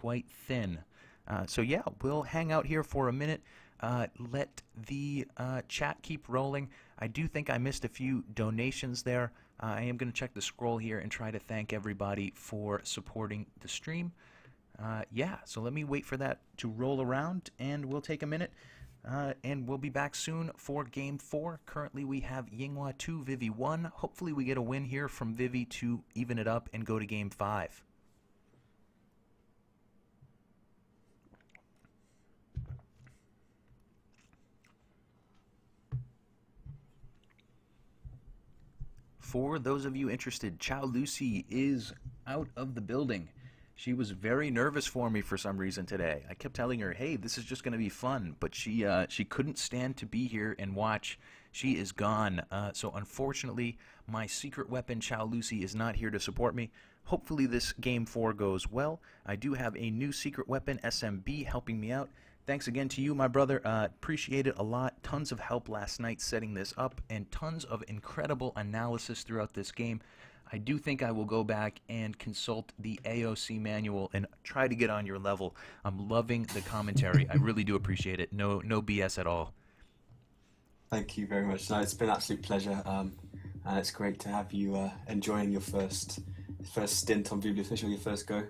quite thin. So yeah, we'll hang out here for a minute. Let the chat keep rolling. I do think I missed a few donations there. I am going to check the scroll here and try to thank everybody for supporting the stream. Yeah, so let me wait for that to roll around, and we'll take a minute. And we'll be back soon for Game 4. Currently we have Yinghua 2, Vivi 1. Hopefully we get a win here from Vivi to even it up and go to Game 5. For those of you interested, Chow Lucy is out of the building. She was very nervous for me for some reason today. I kept telling her, hey, this is just going to be fun, but she couldn't stand to be here and watch. She is gone. So unfortunately, my secret weapon, Chow Lucy, is not here to support me. Hopefully this Game 4 goes well. I do have a new secret weapon, SMB, helping me out. Thanks again to you, my brother. Appreciate it a lot. Tons of help last night setting this up, and tons of incredible analysis throughout this game. I do think I will go back and consult the AOC manual and try to get on your level. I'm loving the commentary. I really do appreciate it. No BS at all. Thank you very much. No, it's been an absolute pleasure. And it's great to have you enjoying your first stint on Vivi Official, your first go.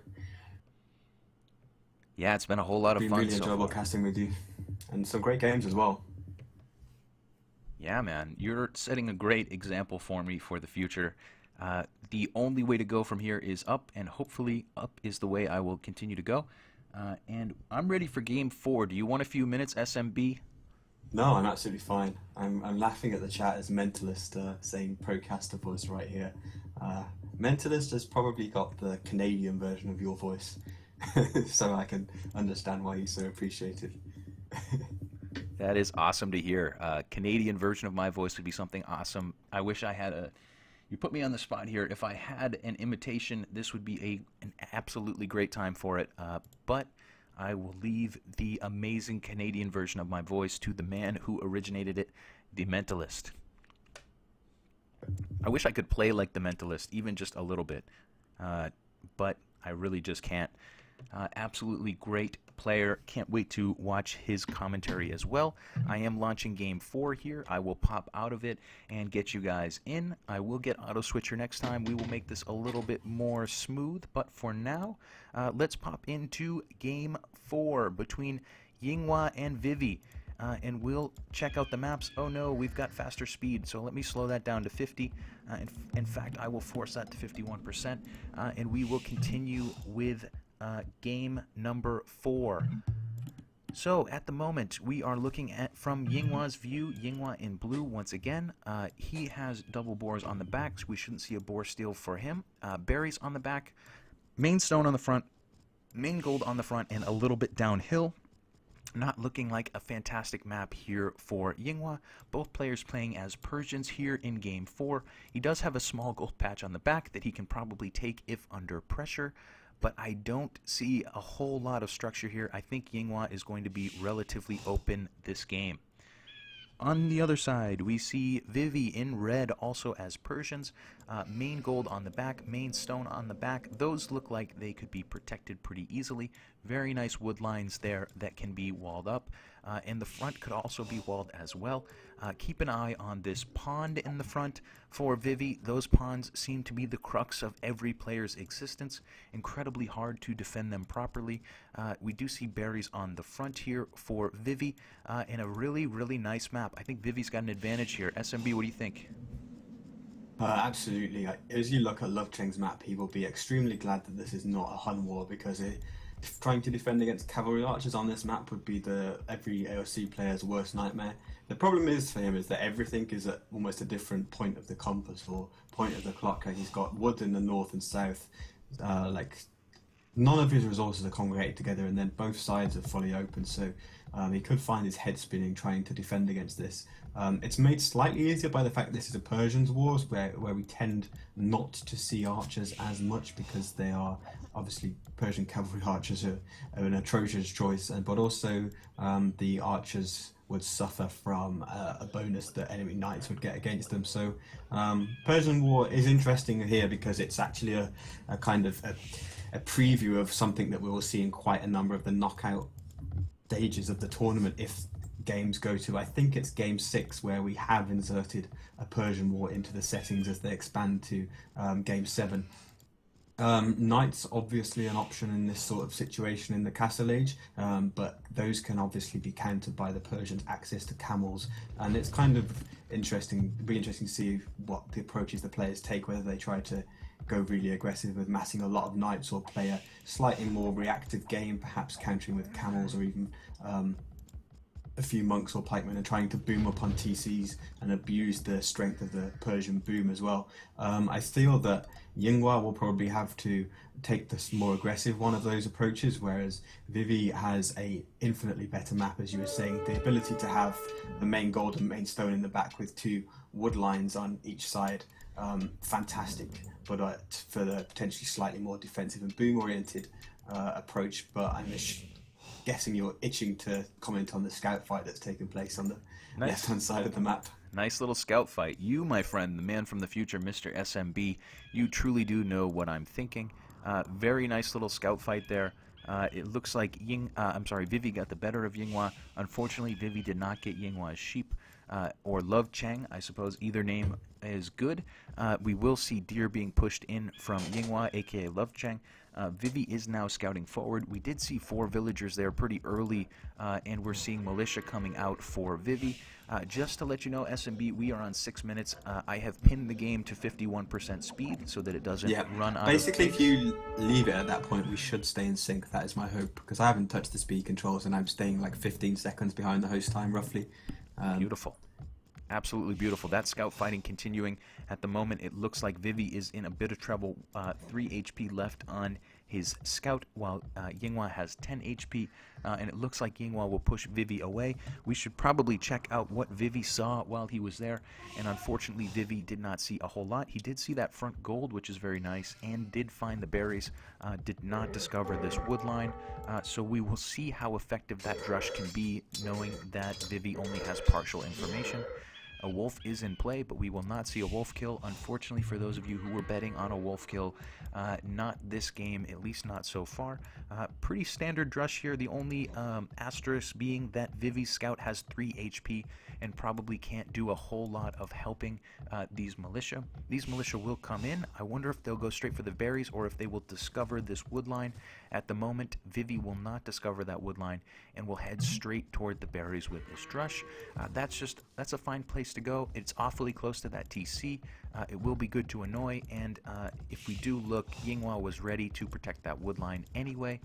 Yeah, it's been a whole lot of fun. Really enjoyable casting with you, and some great games as well. Yeah, man, you're setting a great example for me for the future. The only way to go from here is up, and hopefully up is the way I will continue to go. And I'm ready for Game 4. Do you want a few minutes, SMB? No, I'm absolutely fine. I'm laughing at the chat as Mentalist saying Procaster voice right here. Mentalist has probably got the Canadian version of your voice, so I can understand why he's so appreciated. That is awesome to hear. Canadian version of my voice would be something awesome. I wish I had a... You put me on the spot here. If I had an imitation, this would be an absolutely great time for it. But I will leave the amazing Canadian version of my voice to the man who originated it, the Mentalist. I wish I could play like the Mentalist, even just a little bit. But I really just can't. Absolutely great player. Can't wait to watch his commentary as well. I am launching Game 4 here. I will pop out of it and get you guys in. I will get Auto Switcher next time. We will make this a little bit more smooth. But for now, let's pop into Game 4 between Yinghua and Vivi. And we'll check out the maps. Oh no, we've got faster speed, so let me slow that down to 50. In fact, I will force that to 51%. And we will continue with game number 4. So at the moment we are looking at from Yinghua's view. Yinghua in blue once again. He has double bores on the back, so we shouldn't see a bore steal for him. Berries on the back, main stone on the front, main gold on the front, and a little bit downhill. Not looking like a fantastic map here for Yinghua. Both players playing as Persians here in Game 4. He does have a small gold patch on the back that he can probably take if under pressure, but I don't see a whole lot of structure here. I think Yinghua is going to be relatively open this game. On the other side, we see Vivi in red also as Persians. Main gold on the back, main stone on the back. Those look like they could be protected pretty easily. Very nice wood lines there that can be walled up. And the front could also be walled as well. Keep an eye on this pond in the front for Vivi. Those ponds seem to be the crux of every player's existence. Incredibly hard to defend them properly. We do see berries on the front here for Vivi, and a really, really nice map. I think Vivi's got an advantage here. SMB, what do you think? Absolutely. As you look at Love Cheng's map, he will be extremely glad that this is not a Hun war, because trying to defend against cavalry archers on this map would be every AOC player's worst nightmare. The problem is for him is that everything is at almost a different point of the compass or point of the clock. Like, he's got wood in the north and south. None of his resources are congregated together, and then both sides are fully open. So he could find his head spinning trying to defend against this. It's made slightly easier by the fact this is a Persians wars where we tend not to see archers as much, because they are obviously Persian cavalry archers are an atrocious choice, but also the archers would suffer from a bonus that enemy knights would get against them. So Persian war is interesting here because it's actually a kind of a preview of something that we will see in quite a number of the knockout stages of the tournament if games go to, I think it's game 6, where we have inserted a Persian War into the settings as they expand to game 7. Knights obviously an option in this sort of situation in the Castle Age, but those can obviously be countered by the Persians' access to camels, and it's kind of interesting. It'd be interesting to see what the approaches the players take, whether they try to go really aggressive with massing a lot of knights or play a slightly more reactive game, perhaps countering with camels or even a few monks or pikemen and trying to boom up on TCs and abuse the strength of the Persian boom as well. I feel that Yinghua will probably have to take this more aggressive one of those approaches, whereas Vivi has a infinitely better map, as you were saying. The ability to have the main gold and main stone in the back with 2 wood lines on each side, fantastic, but for the potentially slightly more defensive and boom oriented approach. But I'm guessing you're itching to comment on the scout fight that's taken place on the left-hand side of the map. Nice little scout fight. You, my friend, the man from the future, Mr. SMB, you truly do know what I'm thinking. Very nice little scout fight there. It looks like Vivi got the better of Yinghua. Unfortunately, Vivi did not get Yinghua's sheep, or Love Cheng, I suppose. Either name is good. We will see deer being pushed in from Yinghua, aka Love Cheng. Vivi is now scouting forward. We did see 4 villagers there pretty early, and we're seeing militia coming out for Vivi. Just to let you know, SMB, we are on 6 minutes. I have pinned the game to 51% speed so that it doesn't run out Basically, of if you leave it at that point, we should stay in sync. That is my hope, because I haven't touched the speed controls and I'm staying like 15 seconds behind the host time, roughly. Beautiful. Absolutely beautiful. That scout fighting continuing. At the moment, it looks like Vivi is in a bit of trouble. 3 HP left on his scout, while Yinghua has 10 HP, and it looks like Yinghua will push Vivi away. We should probably check out what Vivi saw while he was there, and unfortunately, Vivi did not see a whole lot. He did see that front gold, which is very nice, and did find the berries. Did not discover this wood line, so we will see how effective that drush can be, knowing that Vivi only has partial information. A wolf is in play, but we will not see a wolf kill. Unfortunately, for those of you who were betting on a wolf kill, not this game, at least not so far. Pretty standard drush here. The only asterisk being that Vivi's scout has 3 HP and probably can't do a whole lot of helping these militia. These militia will come in. I wonder if they'll go straight for the berries or if they will discover this wood line. At the moment, Vivi will not discover that wood line and will head straight toward the berries with this drush. That's a fine place to go. It's awfully close to that TC. It will be good to annoy, and if we do look, Yinghua was ready to protect that wood line anyway,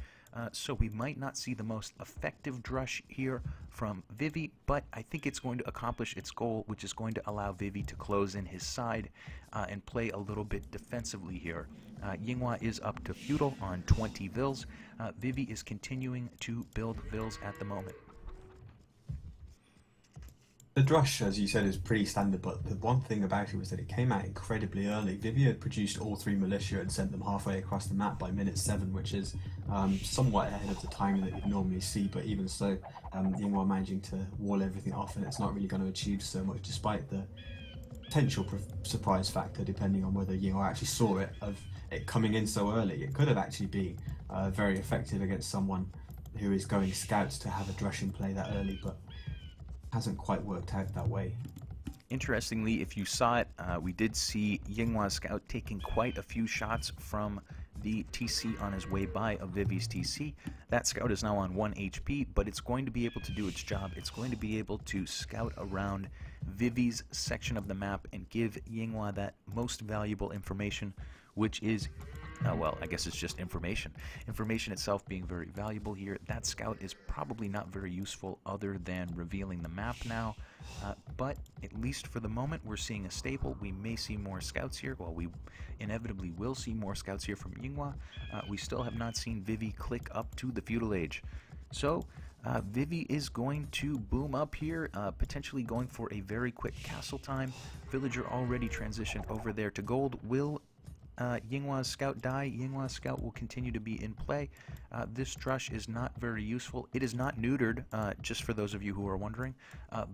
so we might not see the most effective drush here from Vivi, but I think it's going to accomplish its goal, which is going to allow Vivi to close in his side and play a little bit defensively here. Yinghua is up to feudal on 20 vills. Vivi is continuing to build vills at the moment. The drush, as you said, is pretty standard, but the one thing about it was that it came out incredibly early. Vivi had produced all 3 militia and sent them halfway across the map by minute 7, which is somewhat ahead of the timing that you'd normally see, but even so, Yinghua managing to wall everything off, and it's not really going to achieve so much, despite the potential surprise factor, depending on whether Yinghua actually saw it, of it coming in so early. It could have actually been very effective against someone who is going scouts to have a drush in play that early, but hasn't quite worked out that way. Interestingly, if you saw it, we did see Yinghua's scout taking quite a few shots from the TC on his way by of Vivi's TC. That scout is now on 1 HP, but it's going to be able to do its job. It's going to be able to scout around Vivi's section of the map and give Yinghua that most valuable information, which is well, I guess it's just information. Information itself being very valuable here. That scout is probably not very useful other than revealing the map now, but at least for the moment we're seeing a staple. We may see more scouts here. Well, we inevitably will see more scouts here from Yinghua. We still have not seen Vivi click up to the feudal age. So Vivi is going to boom up here, potentially going for a very quick castle time. Villager already transitioned over there to gold. Will Yinghua's scout die? Yinghua's scout will continue to be in play. This drush is not very useful. It is not neutered, just for those of you who are wondering,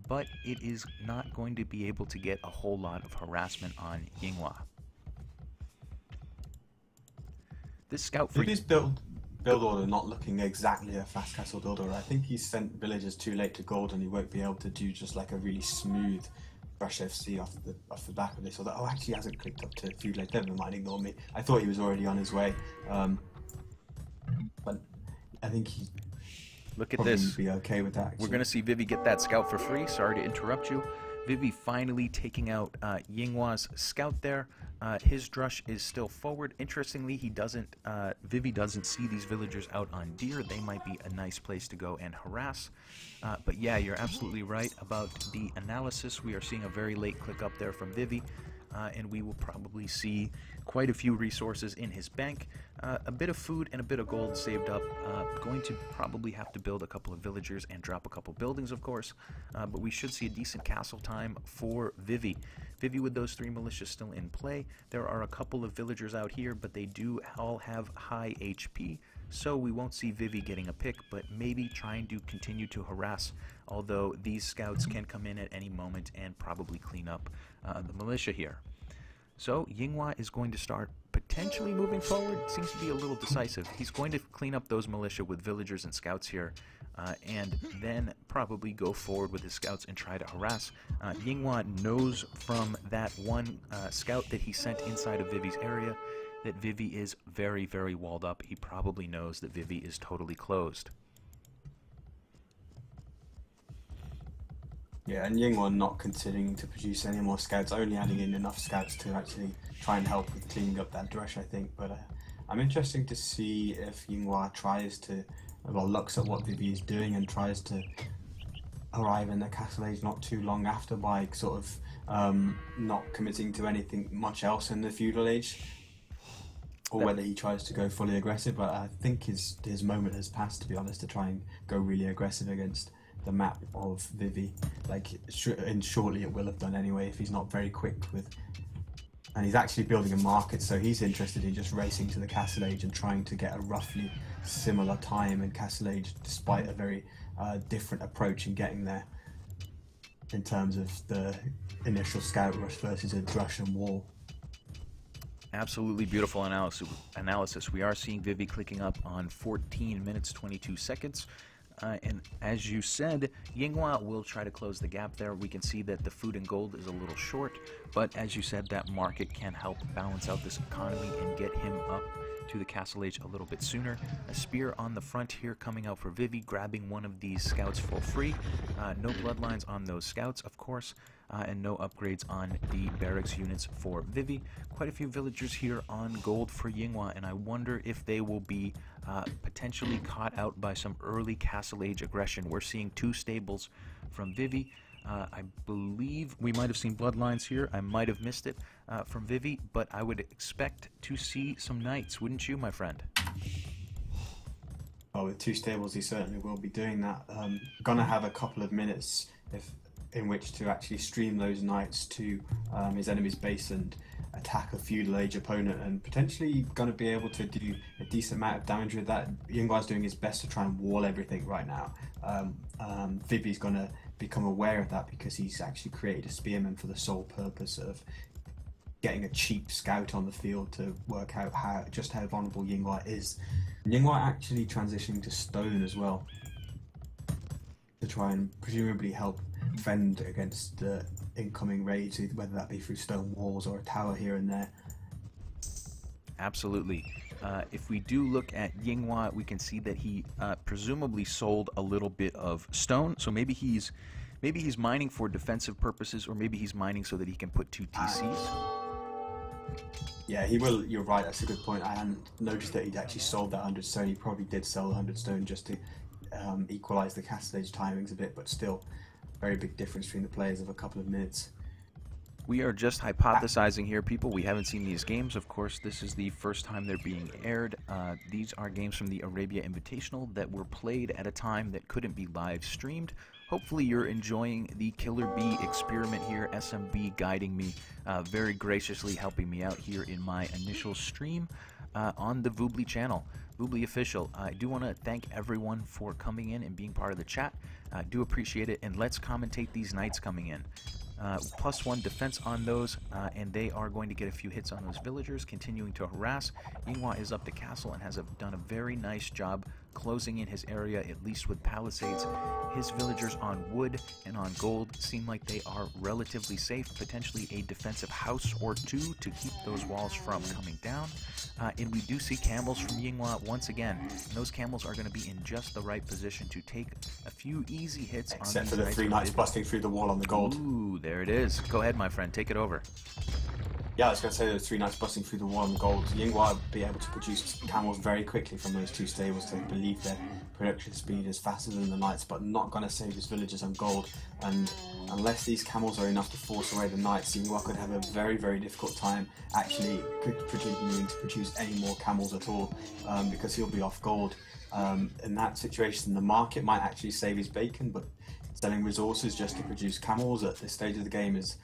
but it is not going to be able to get a whole lot of harassment on Yinghua. This scout for Vivi's build order not looking exactly a fast castle build order. I think he sent villagers too late to gold, and he won't be able to do just like a really smooth Rush FC off the back of this. Although, oh, actually, he hasn't clicked up to feud late. Never mind, ignore me. I thought he was already on his way, but I think he. Look at this. Be okay with that. Actually. We're going to see Vivi get that scout for free. Sorry to interrupt you. Vivi finally taking out Yinghua's scout there. His drush is still forward. Interestingly, Vivi doesn't see these villagers out on deer. They might be a nice place to go and harass. But yeah, you're absolutely right about the analysis. We are seeing a very late click up there from Vivi. And we will probably see quite a few resources in his bank, a bit of food and a bit of gold saved up. Going to probably have to build a couple of villagers and drop a couple buildings, of course, but we should see a decent castle time for Vivi. Vivi with those 3 militias still in play. There are a couple of villagers out here, but they do all have high HP, so we won't see Vivi getting a pick, but maybe trying to continue to harass, although these scouts can come in at any moment and probably clean up the militia here. So Yinghua is going to start potentially moving forward. Seems to be a little decisive. He's going to clean up those militia with villagers and scouts here, and then probably go forward with his scouts and try to harass. Yinghua knows from that one scout that he sent inside of Vivi's area that Vivi is very, very walled up. He probably knows that Vivi is totally closed. Yeah, and Yinghua not continuing to produce any more scouts, only adding in enough scouts to actually try and help with cleaning up that drush, I think. But I'm interested to see if Yinghua tries to, well, looks at what Vivi is doing and tries to arrive in the castle age not too long after by sort of not committing to anything much else in the feudal age, or whether he tries to go fully aggressive. But I think his moment has passed, to be honest, to try and go really aggressive against the map of Vivi. Like, and shortly it will have done anyway if he's not very quick with. And he's actually building a market, so he's interested in just racing to the Castle Age and trying to get a roughly similar time in Castle Age, despite a very different approach in getting there in terms of the initial scout rush versus a drush and wall. Absolutely beautiful analysis. We are seeing Vivi clicking up on 14 minutes 22 seconds. And as you said, Yinghua will try to close the gap there. We can see that the food and gold is a little short, but as you said, that market can help balance out this economy and get him up to the Castle Age a little bit sooner. A spear on the front here coming out for Vivi, grabbing one of these scouts for free. No bloodlines on those scouts, of course, and no upgrades on the barracks units for Vivi. Quite a few villagers here on gold for Yinghua, and I wonder if they will be potentially caught out by some early Castle Age aggression. We're seeing 2 stables from Vivi. I believe we might have seen bloodlines here. I might have missed it from Vivi, but I would expect to see some knights, wouldn't you, my friend? Well, with 2 stables, he certainly will be doing that. Gonna have a couple of minutes in which to actually stream those knights to his enemy's base and attack a feudal age opponent, and potentially going to be able to do a decent amount of damage with that. Yinghua's doing his best to try and wall everything right now. Vivi's going to become aware of that because he's actually created a spearman for the sole purpose of getting a cheap scout on the field to work out just how vulnerable Yinghua is. Yinghua actually transitioning to stone as well to try and presumably help fend against the incoming raids, whether that be through stone walls or a tower here and there. Absolutely. If we do look at Yinghua, we can see that he presumably sold a little bit of stone. So maybe he's mining for defensive purposes, or maybe he's mining so that he can put 2 TCs. Yeah, he will. You're right. That's a good point. I hadn't noticed that he'd actually sold that 100 stone. He probably did sell 100 stone just to equalize the Castle Age timings a bit, but still, very big difference between the players of a couple of minutes. We are just hypothesizing here, people. We haven't seen these games. Of course, this is the first time they're being aired. These are games from the Arabia Invitational that were played at a time that couldn't be live streamed. Hopefully you're enjoying the Killer Bee experiment here, SMB guiding me, very graciously helping me out here in my initial stream on the Voobly channel, Voobly Official. I do want to thank everyone for coming in and being part of the chat. I do appreciate it, and let's commentate these knights coming in. +1 defense on those, and they are going to get a few hits on those villagers, continuing to harass. Yinghua is up to castle and has done a very nice job closing in his area, at least with palisades. His villagers on wood and on gold seem like they are relatively safe, potentially a defensive house or two to keep those walls from coming down. And we do see camels from Yinghua once again, and those camels are going to be in just the right position to take a few easy hits. Except for the 3 knights busting through the wall on the gold. Ooh, there it is. Go ahead, my friend, take it over. Yeah, I was going to say the 3 knights busting through the wall on gold. Yinghua would be able to produce camels very quickly from those 2 stables. They believe their production speed is faster than the knights, but not going to save his villagers on gold. And unless these camels are enough to force away the knights, Yinghua could have a very, very difficult time actually continuing to produce any more camels at all, because he'll be off gold. In that situation, the market might actually save his bacon, but selling resources just to produce camels at this stage of the game is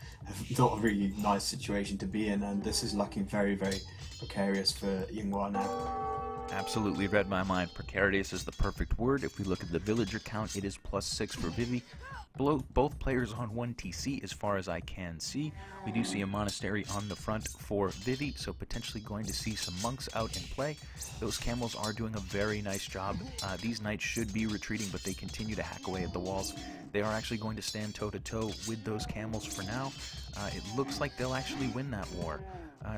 not a really nice situation to be in, and this is looking very, very precarious for Yinghua now. Absolutely read my mind. Precarious is the perfect word. If we look at the villager count, it is +6 for Vivi. Both players on 1 TC as far as I can see. We do see a monastery on the front for Vivi, so potentially going to see some monks out in play. Those camels are doing a very nice job. These knights should be retreating, but they continue to hack away at the walls. They are actually going to stand toe-to-toe with those camels for now. It looks like they'll actually win that war.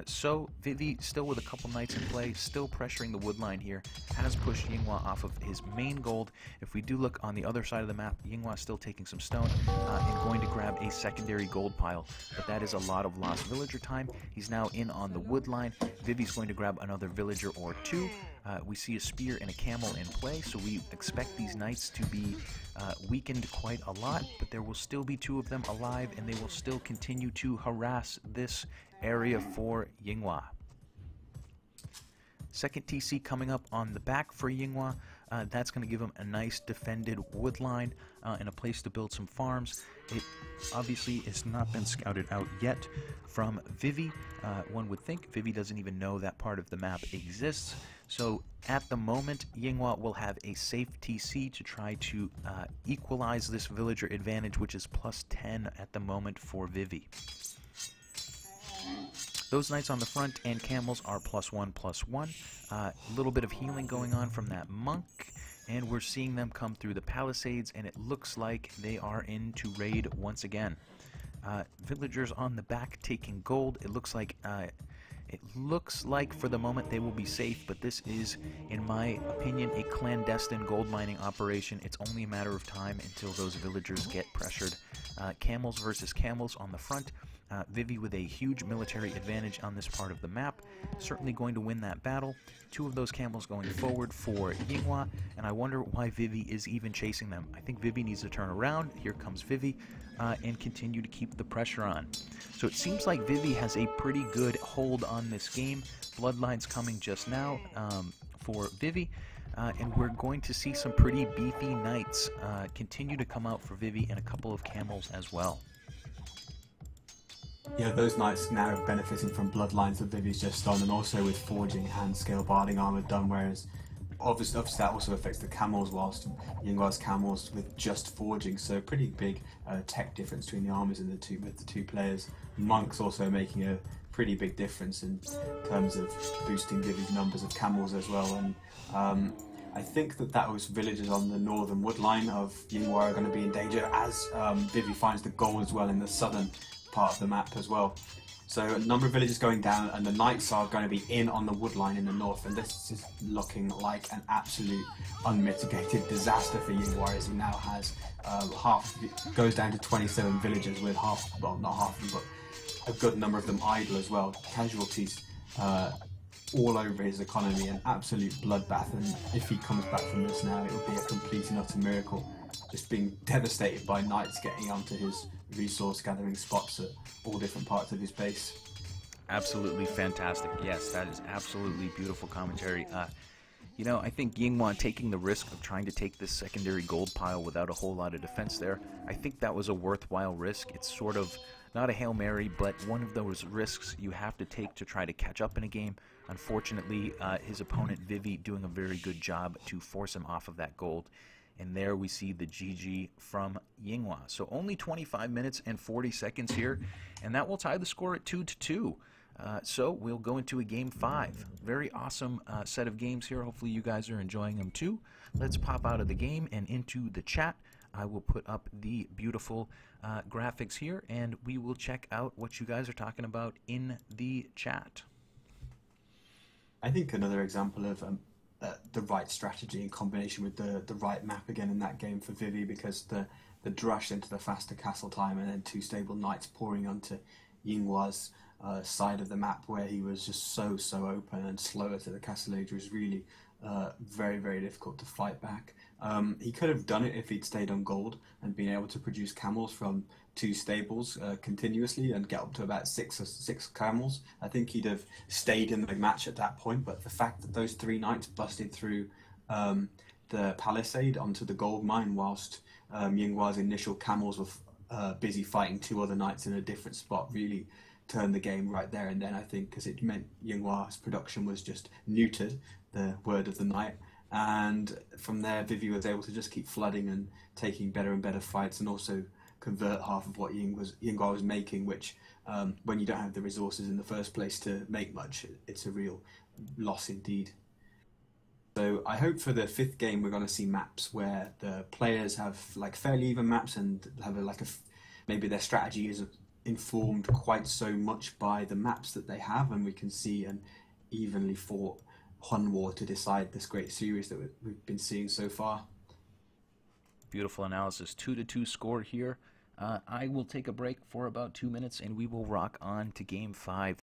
So Vivi, still with a couple knights in play, still pressuring the wood line here, has pushed Yinghua off of his main gold. If we do look on the other side of the map, Yinghua still taking some stone and going to grab a secondary gold pile, but that is a lot of lost villager time. He's now in on the wood line. Vivi's going to grab another villager or 2. We see a spear and a camel in play, so we expect these knights to be weakened quite a lot, but there will still be 2 of them alive, and they will still continue to harass this area for Yinghua. Second TC coming up on the back for Yinghua. That's going to give him a nice defended wood line and a place to build some farms. It obviously has not been scouted out yet from Vivi. One would think Vivi doesn't even know that part of the map exists. So at the moment, Yinghua will have a safe TC to try to equalize this villager advantage, which is +10 at the moment for Vivi. Those knights on the front and camels are +1/+1. A little bit of healing going on from that monk, and we're seeing them come through the palisades, and it looks like they are in to raid once again. Villagers on the back taking gold. It looks like for the moment they will be safe, but this is, in my opinion, a clandestine gold mining operation. It's only a matter of time until those villagers get pressured. Camels versus camels on the front. Vivi with a huge military advantage on this part of the map, certainly going to win that battle. 2 of those camels going forward for Yinghua, and I wonder why Vivi is even chasing them. I think Vivi needs to turn around. Here comes Vivi, and continue to keep the pressure on. So it seems like Vivi has a pretty good hold on this game. Bloodlines coming just now for Vivi. And we're going to see some pretty beefy knights continue to come out for Vivi, and a couple of camels as well. Yeah, those knights now are benefiting from bloodlines that Vivi's just done, and also with forging and scale barding armor done, whereas obviously that also affects the camels, whilst Yinghua's camels with just forging, so pretty big tech difference between the armors and the two players. Monks also making a pretty big difference in terms of boosting Vivi's numbers of camels as well, and I think that those villagers on the northern wood line of Yinghua are going to be in danger as Vivi finds the gold as well in the southern part of the map as well. So a number of villages going down, and the knights are going to be in on the wood line in the north, and this is looking like an absolute unmitigated disaster for Yinghua, as he now has goes down to 27 villagers with not half of them, but a good number of them idle as well. Casualties all over his economy, an absolute bloodbath, and if he comes back from this now, it will be a complete and utter miracle. Just being devastated by knights getting onto his resource gathering spots at all different parts of his base. Absolutely fantastic. Yes, that is absolutely beautiful commentary. You know, I think Yinghua taking the risk of trying to take this secondary gold pile without a whole lot of defense there, I think that was a worthwhile risk. It's sort of not a Hail Mary, but one of those risks you have to take to try to catch up in a game. Unfortunately, his opponent Vivi doing a very good job to force him off of that gold. And there we see the GG from Yinghua. So only 25 minutes and 40 seconds here, and that will tie the score at 2-2. So we'll go into a game 5. Very awesome set of games here. Hopefully you guys are enjoying them too. Let's pop out of the game and into the chat. I will put up the beautiful graphics here, and we will check out what you guys are talking about in the chat. I think another example of the right strategy in combination with the right map again in that game for Vivi, because the drush into the faster castle time and then 2 stable knights pouring onto Yinghua's side of the map where he was just so open and slower to the castle age was really very, very difficult to fight back. He could have done it if he'd stayed on gold and been able to produce camels from 2 stables continuously and get up to about six camels. I think he'd have stayed in the match at that point, but the fact that those 3 knights busted through the palisade onto the gold mine whilst Yinghua's initial camels were busy fighting 2 other knights in a different spot really turned the game right there and then, I think, because it meant Yinghua's production was just neutered, the word of the night. And from there, Vivi was able to just keep flooding and taking better and better fights, and also convert half of what Yinghua was making, which when you don't have the resources in the first place to make much, it's a real loss indeed. So I hope for the 5th game we're going to see maps where the players have like fairly even maps and have maybe their strategy isn't informed quite so much by the maps that they have, and we can see an evenly fought Hun War to decide this great series that we've been seeing so far. Beautiful analysis. 2-2 score here. I will take a break for about 2 minutes, and we will rock on to game 5.